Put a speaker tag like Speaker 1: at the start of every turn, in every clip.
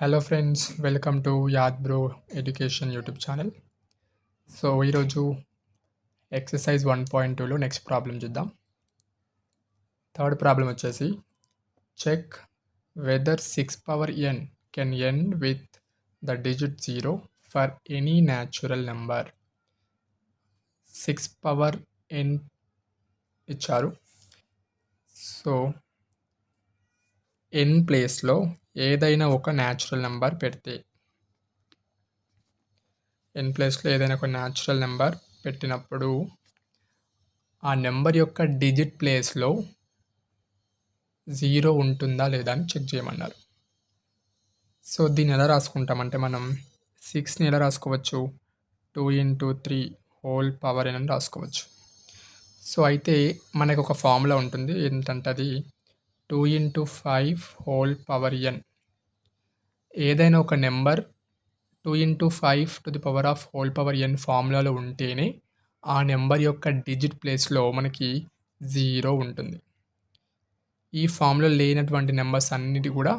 Speaker 1: Hello friends, welcome to Yad bro education YouTube channel. So ఈరోజు exercise 1.2లో next problem చూద్దాం. Third problem వచ్చేసి check whether 6 power n can end with the digit 0 for any natural number. 6 power n ఇచ్చారు. So n ప్లేస్లో ఏదైనా ఒక natural number పెడితే n ప్లేస్లో ఏదైనా ఒక న్యాచురల్ నెంబర్ పెట్టినప్పుడు ఆ నెంబర్ యొక్క డిజిట్ ప్లేస్లో 0 ఉంటుందా లేదా అని చెక్ చేయమన్నారు. సో దీన్ని ఎలా రాసుకుంటామంటే మనం 6ని ఎలా రాసుకోవచ్చు, 2 ఇంటూ 3 హోల్ పవర్ n అని రాసుకోవచ్చు. సో అయితే మనకు ఒక ఫార్ములా ఉంటుంది, ఏంటంటే అది 2 ఇంటూ 5 హోల్ పవర్ n. ఏదైనా ఒక number 2 into 5 to the power of whole power n ఫార్ములాలో ఉంటేనే ఆ నెంబర్ యొక్క డిజిట్ ప్లేస్లో మనకి 0 ఉంటుంది. ఈ ఫార్ములా లేనటువంటి నెంబర్స్ అన్నిటి కూడా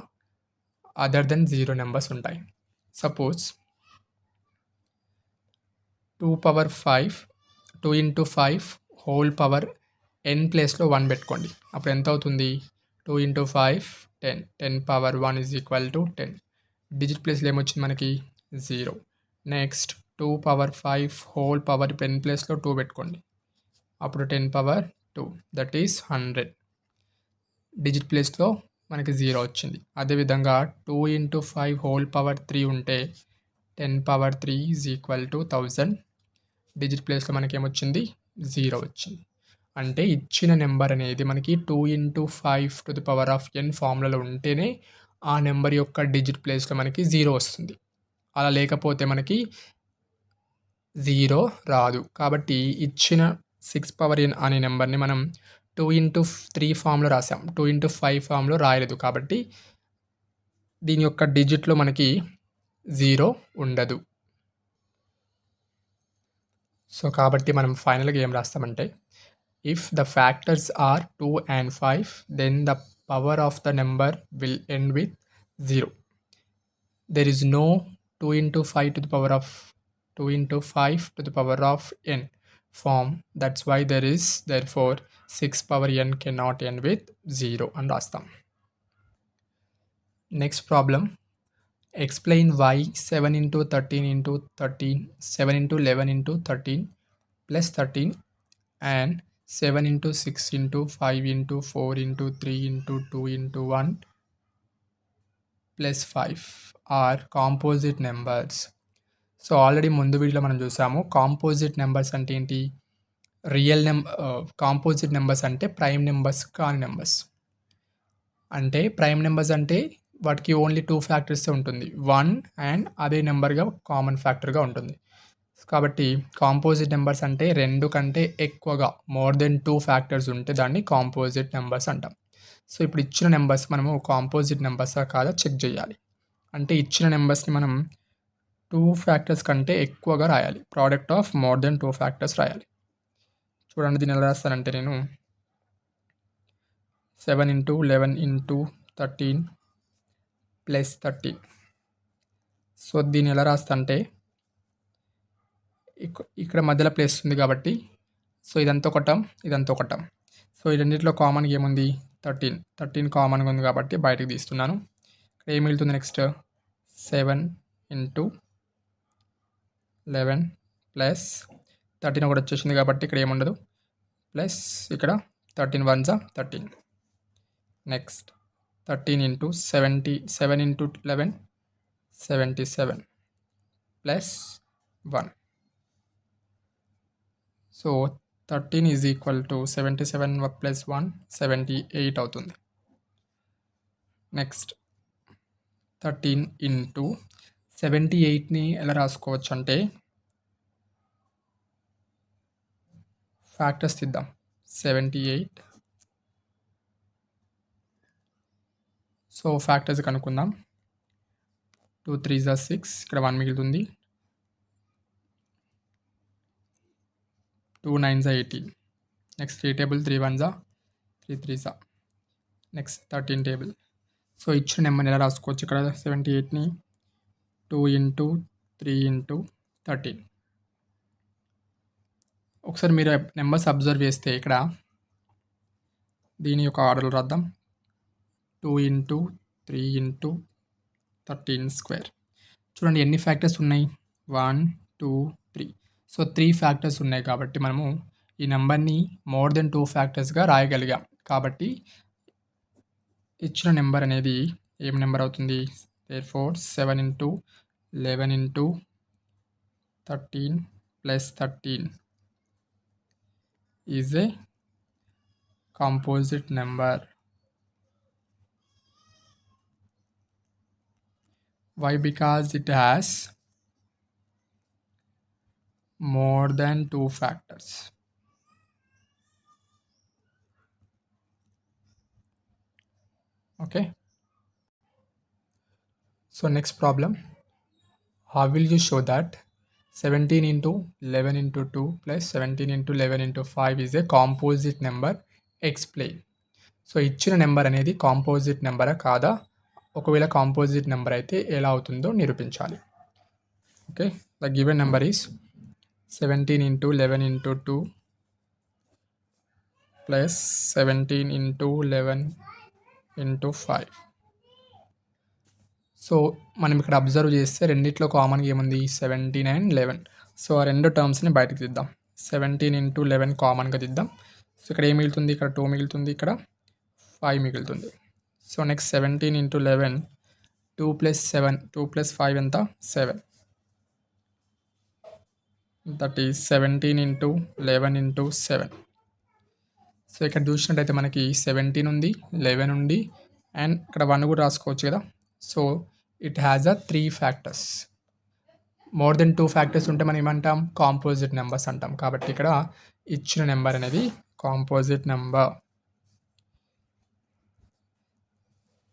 Speaker 1: అదర్ దెన్ 0 నెంబర్స్ ఉంటాయి. Suppose 2 power 5 2 into 5 whole power n ప్లేస్లో 1 పెట్టుకోండి. అప్పుడు ఎంత అవుతుంది? 2 into 5 10. 10 power 1 is equal to 10. Digit ప్లేస్లో ఏమొచ్చింది మనకి? 0. Next 2 power 5 whole power n ప్లేస్లో 2 పెట్టుకోండి. అప్పుడు 10 పవర్ 2 దట్ ఈస్ 100. డిజిట్ ప్లేస్లో మనకి 0 వచ్చింది. అదేవిధంగా 2 ఇంటూ 5 హోల్ పవర్ 3 ఉంటే 10 power 3 is equal to 1000. Digit ప్లేస్లో మనకి ఏమొచ్చింది? 0 వచ్చింది. అంటే ఇచ్చిన నెంబర్ అనేది మనకి 2 into 5 to the power of n ఫార్ములాలో ఉంటేనే ఆ నెంబర్ యొక్క డిజిట్ ప్లేస్లో మనకి 0 వస్తుంది. అలా లేకపోతే మనకి 0 రాదు. కాబట్టి ఇచ్చిన 6 పవర్ n అనే నెంబర్ని మనం 2 ఇంటూ 3 ఫామ్లో రాసాం, 2 ఇంటూ 5 ఫామ్లో రాయలేదు. కాబట్టి దీని యొక్క డిజిట్లో మనకి 0 ఉండదు. సో కాబట్టి మనం ఫైనల్గా ఏం రాస్తామంటే, if the factors are 2 and 5 then the power of the number will end with 0. There is no 2 into 5 to the power of 2 into 5 to the power of n form. That's why therefore 6 power n can not end with 0 అని రాస్తాం. Next problem, explain why 7 into 13 into 13, 7 into 11 into 13 plus 13 and 7 into 6 into 5 into 4 into 3 into 2 into 1 plus 5 are composite numbers. So already ముందు వీడియోలో మనం చూసాము composite numbers అంటే ఏంటి. Composite numbers అంటే prime numbers కాని నెంబర్స్. అంటే ప్రైమ్ నెంబర్స్ అంటే వాటికి ఓన్లీ 2 ఫ్యాక్టర్స్ ఉంటుంది, 1 అండ్ అదే నెంబర్గా కామన్ ఫ్యాక్టర్గా ఉంటుంది. కాబట్టి కాంపోజిట్ నెంబర్స్ అంటే 2 కంటే ఎక్కువగా మోర్ దెన్ 2 ఫ్యాక్టర్స్ ఉంటే దాన్ని కాంపోజిట్ నెంబర్స్ అంటాం. సో ఇప్పుడు ఇచ్చిన నెంబర్స్ మనము కాంపోజిట్ నెంబర్సా కాదా చెక్ చేయాలి. అంటే ఇచ్చిన నెంబర్స్ని మనం 2 ఫ్యాక్టర్స్ కంటే ఎక్కువగా రాయాలి, product of more than 2 factors రాయాలి. చూడండి దీన్ని ఎలా రాస్తానంటే, నేను 7 ఇంటూ 11 ఇంటూ 13 ప్లస్ 13. సో దీన్ని ఎలా రాస్తా అంటే, ఇక్కడ మధ్యలో ప్లస్ ఉంది కాబట్టి సో ఇదంతా ఒకటం ఇదంతా ఒకటం. సో ఈ రెండింటిలో కామన్గా ఏముంది? 13 కామన్గా ఉంది కాబట్టి బయటకు తీస్తున్నాను. ఇక్కడ ఏం మిగులుతుంది? నెక్స్ట్ 7 ఇంటూ 11 ప్లస్ 13 ఒకటి వచ్చేసింది కాబట్టి ఇక్కడ ఏముండదు, ప్లస్ ఇక్కడ 13 1 13. Next 13 into 7 into 11 77 plus 1. So 13 is equal to 77 plus 1 78 అవుతుంది. నెక్స్ట్ 13 ఇంటూ 78ని ఎలా రాసుకోవచ్చు అంటే, ఫ్యాక్టర్స్ తీద్దాం. 78, సో ఫ్యాక్టర్స్ కనుక్కుందాం. 2 3 6, ఇక్కడ 1 మిగులుతుంది. 2 9 18. Next 3 table 3 1 3 3. Next 13 table. So ఇచ్చిన నెంబర్ని ఎలా రాసుకోవచ్చు ఇక్కడ 78ని 2 ఇంటూ 3 ఇంటూ 13. ఒకసారి మీరు నెంబర్స్ అబ్జర్వ్ చేస్తే ఇక్కడ దీని యొక్క ఆర్డర్లో రాద్దాం. 2 ఇంటూ 3 ఇంటూ 13 స్క్వేర్. చూడండి ఎన్ని ఫ్యాక్టర్స్ ఉన్నాయి, 1 2 3. సో 3 ఫ్యాక్టర్స్ ఉన్నాయి కాబట్టి మనము ఈ నెంబర్ని మోర్ దెన్ 2 ఫ్యాక్టర్స్గా రాయగలిగాం. కాబట్టి ఇచ్చిన నెంబర్ అనేది ఏం నెంబర్ అవుతుంది, therefore 7 into 11 into 13 plus 13 is a composite number. Why? Because it has more than 2 factors. Okay. So next problem, how will you show that 17 into 11 into 2 plus 17 into 11 into 5 is a composite number? Explain. So ఇచ్చిన నెంబర్ అనేది composite నెంబరా కాదా, ఒకవేళ composite number అయితే ఎలా అవుతుందో నిరూపించాలి. Okay, the given number is 17 into 11 into 2 plus 17 into 11 into 5. So మనం ఇక్కడ అబ్జర్వ్ చేస్తే రెండిట్లో కామన్గా ఏముంది, 17 అండ్ 11. సో ఆ రెండు టర్మ్స్ని బయటకు తీద్దాం. 17 ఇంటూ 11 కామన్గా తీద్దాం. సో ఇక్కడ ఏం మిగులుతుంది, ఇక్కడ 2 మిగులుతుంది, ఇక్కడ 5 మిగులుతుంది. So next 17 into 11, 2 plus 7, 2 plus 5 ఎంత, 7. That is 17 into 11 into 7. So ఇక్కడ చూసినట్టయితే మనకి 17 ఉంది, 11 ఉంది, అండ్ ఇక్కడ 1 కూడా రాసుకోవచ్చు కదా. So it has a 3 factors. More than 2 factors ఉంటే మనం ఏమంటాం, కాంపోజిట్ నెంబర్స్ అంటాం. కాబట్టి ఇక్కడ ఇచ్చిన నెంబర్ అనేది composite number.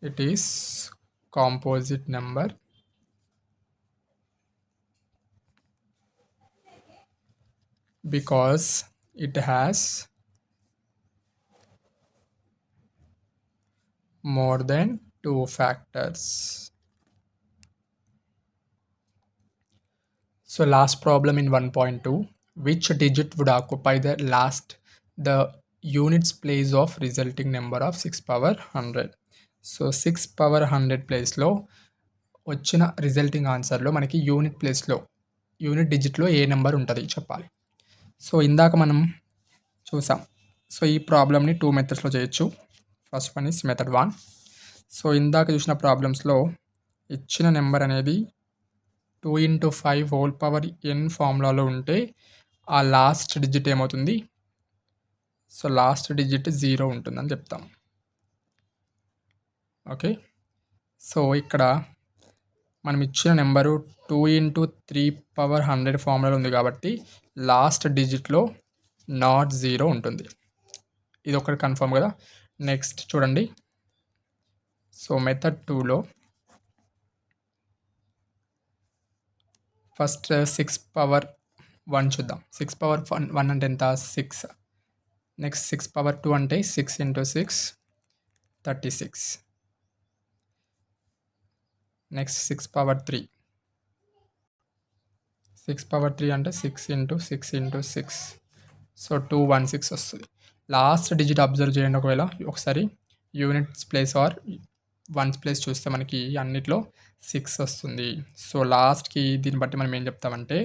Speaker 1: It is composite number because it has more than 2 factors. So last problem in 1.2, which digit would occupy the units place of resulting number of 6 power 100. So 6 power 100 ప్లేస్లో వచ్చిన resulting ఆన్సర్లో మనకి unit ప్లేస్లో unit డిజిట్లో ఏ number ఉంటుంది చెప్పాలి. So ఇందాక మనం చూసాం. So ఈ ప్రాబ్లమ్ని 2 మెథడ్స్లో చేయొచ్చు. First one is method 1. So ఇందాక చూసిన ప్రాబ్లమ్స్లో ఇచ్చిన నెంబర్ అనేది 2 ఇంటూ 5 హోల్ పవర్ n ఫార్ములాలో ఉంటే ఆ లాస్ట్ డిజిట్ ఏమవుతుంది, సో లాస్ట్ డిజిట్ 0 ఉంటుందని చెప్తాం. ఓకే, సో ఇక్కడ మనం ఇచ్చిన నెంబరు 2 ఇంటూ 3 పవర్ 100 ఫార్ములా ఉంది కాబట్టి లాస్ట్ డిజిట్లో నాట్ 0 ఉంటుంది. ఇది ఒకటి కన్ఫర్మ్ కదా. నెక్స్ట్ చూడండి, సో మెథడ్ 2లో ఫస్ట్ 6 పవర్ 1 చూద్దాం. 6 పవర్ 1 అంటే ఎంత, 6. నెక్స్ట్ 6 పవర్ 2 అంటే 6 ఇంటూ 6 36. నెక్స్ట్ 6 పవర్ 3, 6 పవర్ 3 అంటే 6 ఇంటూ 6 ఇంటూ 6. సో 216 వస్తుంది. లాస్ట్ డిజిట్ అబ్జర్వ్ చేయండి. ఒకవేళ ఒకసారి units place or ones place చూస్తే మనకి అన్నిట్లో 6 వస్తుంది. సో లాస్ట్కి దీన్ని బట్టి మనం ఏం చెప్తామంటే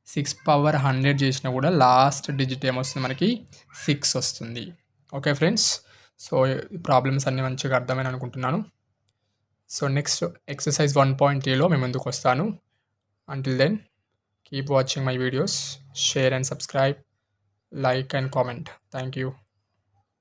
Speaker 1: 6 పవర్ 100 చేసినా కూడా లాస్ట్ డిజిట్ ఏమొస్తుంది, మనకి 6 వస్తుంది. ఓకే ఫ్రెండ్స్, సో ఈ ప్రాబ్లమ్స్ అన్నీ మంచిగా అర్థమని అనుకుంటున్నాను. సో నెక్స్ట్ ఎక్సర్సైజ్ 1.3లో మేము ముందుకు వస్తాను. Until then keep watching my videos, share and subscribe, like and comment. Thank you.